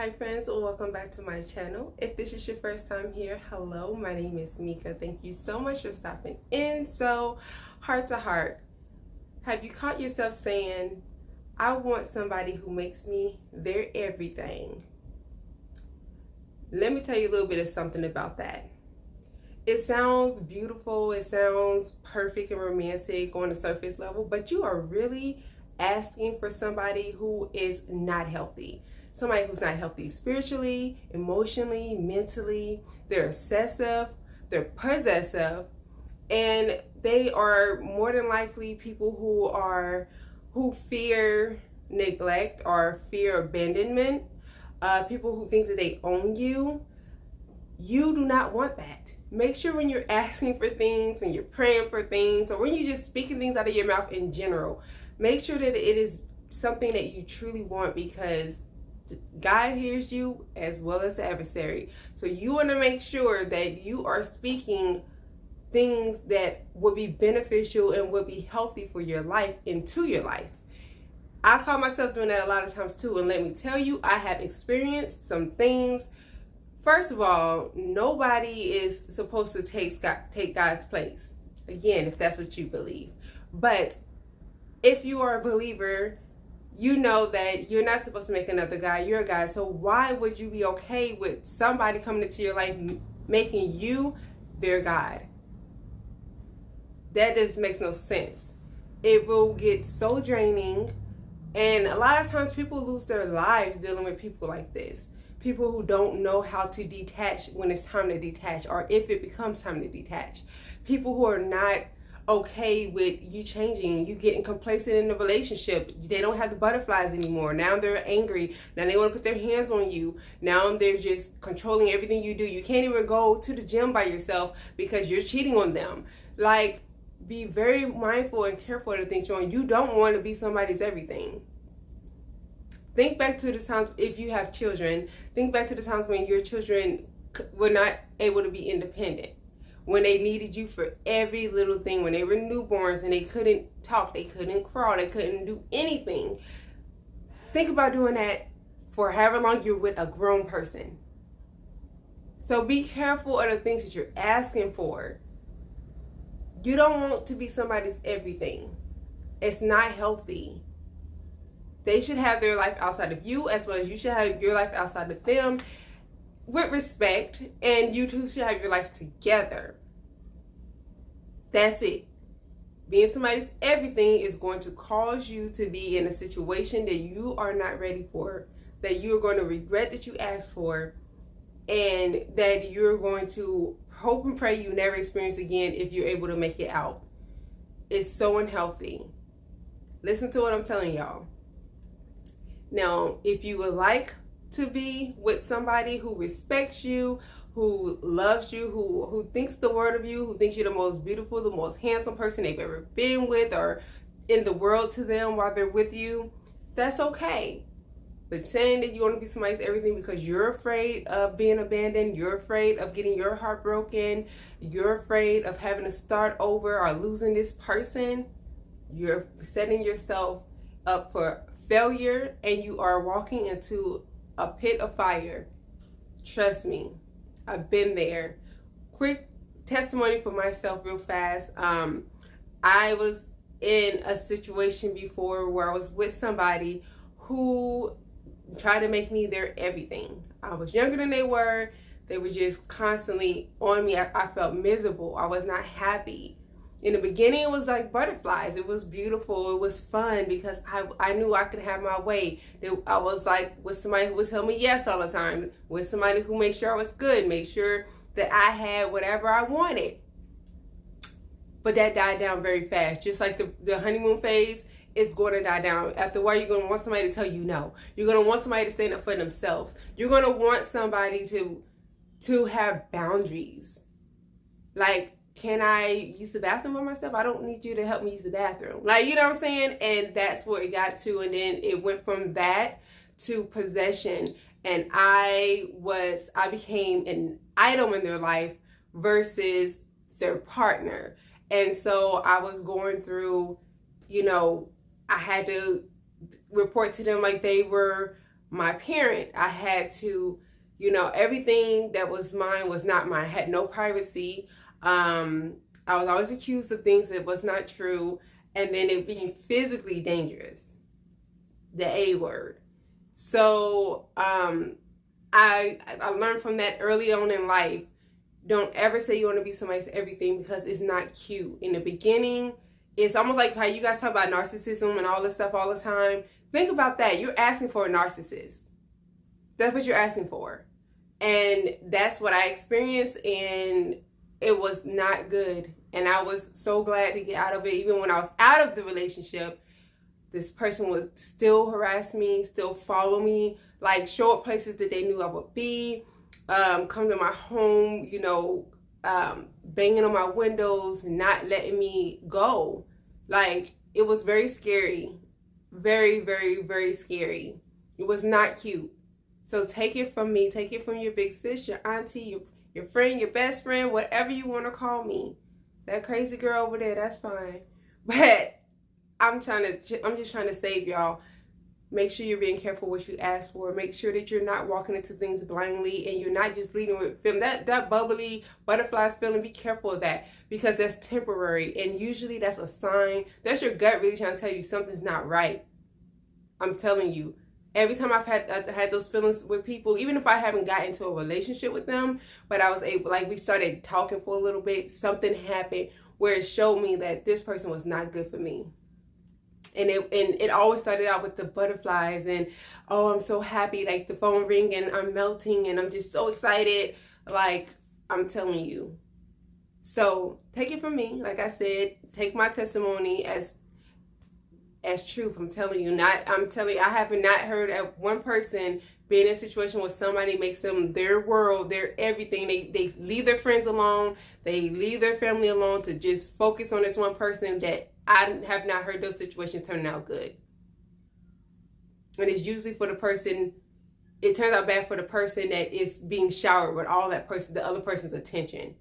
Hi friends, welcome back to my channel. If this is your first time here, hello, my name is Mika. Thank you so much for stopping in. So, heart to heart, have you caught yourself saying, I want somebody who makes me their everything? Let me tell you a little bit of something about that. It sounds beautiful, it sounds perfect and romantic on the surface level, but you are really asking for somebody who is not healthy. Somebody who's not healthy spiritually, emotionally, mentally. They're obsessive, they're possessive, and they are more than likely people who fear neglect or fear abandonment. People who think that they own you. You do not want that. Make sure when you're asking for things, when you're praying for things, or when you're just speaking things out of your mouth in general, make sure that it is something that you truly want, because God hears you as well as the adversary. So you want to make sure that you are speaking things that would be beneficial and would be healthy for your life into your life. I call myself doing that a lot of times too, and let me tell you, I have experienced some things. First of all, nobody is supposed to take God's place. Again, if that's what you believe. But if you are a believer, you know that you're not supposed to make another God. You're a God. So why would you be okay with somebody coming into your life making you their God? That just makes no sense. It will get so draining. And a lot of times people lose their lives dealing with people like this. People who don't know how to detach when it's time to detach, or if it becomes time to detach. People who are not okay with you changing, you getting complacent in the relationship. They don't have the butterflies anymore. Now they're angry. Now they want to put their hands on you. Now they're just controlling everything you do. You can't even go to the gym by yourself because you're cheating on them. Like, be very mindful and careful of the things you're on. You don't want to be somebody's everything. Think back to the times, if you have children, think back to the times when your children were not able to be independent. When they needed you for every little thing, when they were newborns and they couldn't talk, they couldn't crawl, they couldn't do anything. Think about doing that for however long you're with a grown person. So be careful of the things that you're asking for. You don't want to be somebody's everything. It's not healthy. They should have their life outside of you, as well as you should have your life outside of them, with respect, and you two should have your life together. That's it. Being somebody's everything is going to cause you to be in a situation that you are not ready for, that you're going to regret that you asked for, and that you're going to hope and pray you never experience again if you're able to make it out. It's so unhealthy. Listen to what I'm telling y'all. Now, if you would like to be with somebody who respects you, who loves you, who thinks the world of you, who thinks you're the most beautiful, the most handsome person they've ever been with or in the world to them while they're with you, that's okay. But saying that you want to be somebody's everything because you're afraid of being abandoned, you're afraid of getting your heart broken, you're afraid of having to start over or losing this person, you're setting yourself up for failure, and you are walking into a pit of fire. Trust me, I've been there. Quick testimony for myself real fast. I was in a situation before where I was with somebody who tried to make me their everything. I was younger than they were. They were just constantly on me. I felt miserable. I was not happy. In the beginning, it was like butterflies. It was beautiful. It was fun because I knew I could have my way. I was like with somebody who would tell me yes all the time. With somebody who made sure I was good, made sure that I had whatever I wanted. But that died down very fast. Just like the honeymoon phase is going to die down. After a while, you're going to want somebody to tell you no. You're going to want somebody to stand up for themselves. You're going to want somebody to have boundaries. Like, can I use the bathroom by myself? I don't need you to help me use the bathroom. Like, you know what I'm saying? And that's where it got to. And then it went from that to possession. And I became an item in their life versus their partner. And so I was going through, I had to report to them like they were my parent, I had to, you know, everything that was mine was not mine. I had no privacy. I was always accused of things that was not true. And then it being physically dangerous, the A word. So I learned from that early on in life. Don't ever say you want to be somebody's everything, because it's not cute. In the beginning, it's almost like how you guys talk about narcissism and all this stuff all the time. Think about that. You're asking for a narcissist. That's what you're asking for. And that's what I experienced, and it was not good. And I was so glad to get out of it. Even when I was out of the relationship, this person would still harass me, still follow me, like show up places that they knew I would be, come to my home, you know, banging on my windows and not letting me go. Like, it was very scary. Very, very, very scary. It was not cute. So take it from me. Take it from your big sis, your auntie, your friend, your best friend, whatever you want to call me. That crazy girl over there, that's fine. But I'm just trying to save y'all. Make sure you're being careful what you ask for. Make sure that you're not walking into things blindly, and you're not just leading with feeling that bubbly butterflies feeling. Be careful of that, because that's temporary, and usually that's a sign. That's your gut really trying to tell you something's not right. I'm telling you. Every time I've had those feelings with people, even if I haven't gotten into a relationship with them, but I was able, like, we started talking for a little bit, something happened where it showed me that this person was not good for me. And it always started out with the butterflies and, oh, I'm so happy, like the phone ring and I'm melting and I'm just so excited. Like, I'm telling you. So take it from me. Like I said, take my testimony as truth. I'm telling you, I have not heard of one person being in a situation where somebody makes them their world, their everything. They leave their friends alone. They leave their family alone to just focus on this one person. That I have not heard those situations turn out good. And it's usually for the person, it turns out bad for the person that is being showered with all the other person's attention.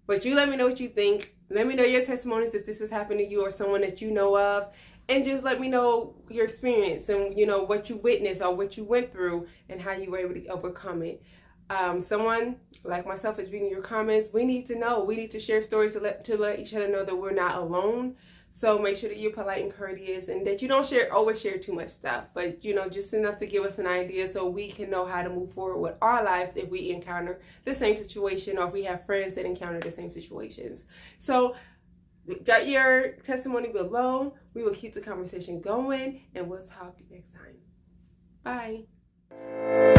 But you let me know what you think. Let me know your testimonies if this has happened to you or someone that you know of. And just let me know your experience and, you know, what you witnessed or what you went through and how you were able to overcome it. Someone like myself is reading your comments. We need to know. We need to share stories to let each other know that we're not alone. So make sure that you're polite and courteous and that you don't overshare too much stuff. But, you know, just enough to give us an idea so we can know how to move forward with our lives if we encounter the same situation or if we have friends that encounter the same situations. So got your testimony below. We will keep the conversation going and we'll talk next time. Bye.